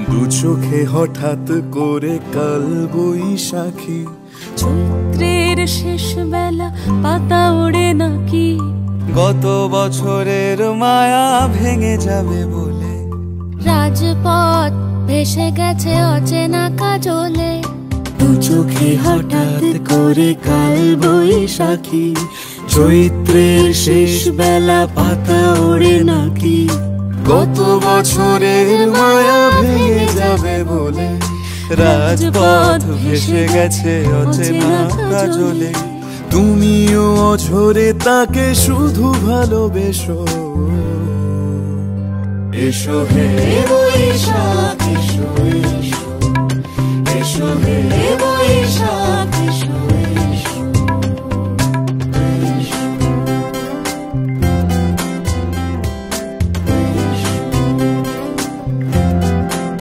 দু চোখে হঠাৎ করে কাল বৈশাখী, চৈত্রের শেষ বেলা পাতা ওড়ে নাকি, গত বছরের মায়া ভেঙে যাবে বলে, রাজপথ ভেসে গেছে অচেনা কাজলে। দু চোখে হঠাৎ করে কাল বৈশাখী, চৈত্রের শেষ বেলা পাতা ওড়ে নাকি, গত বছরের মায়া ভেঙে যাবে বলে, রাজপথ ভেসে গেছে অচেনা কাজলে। তুমিও অঝরে তাকে শুধু ভালোবেসো, এসো হে বৈশাখী।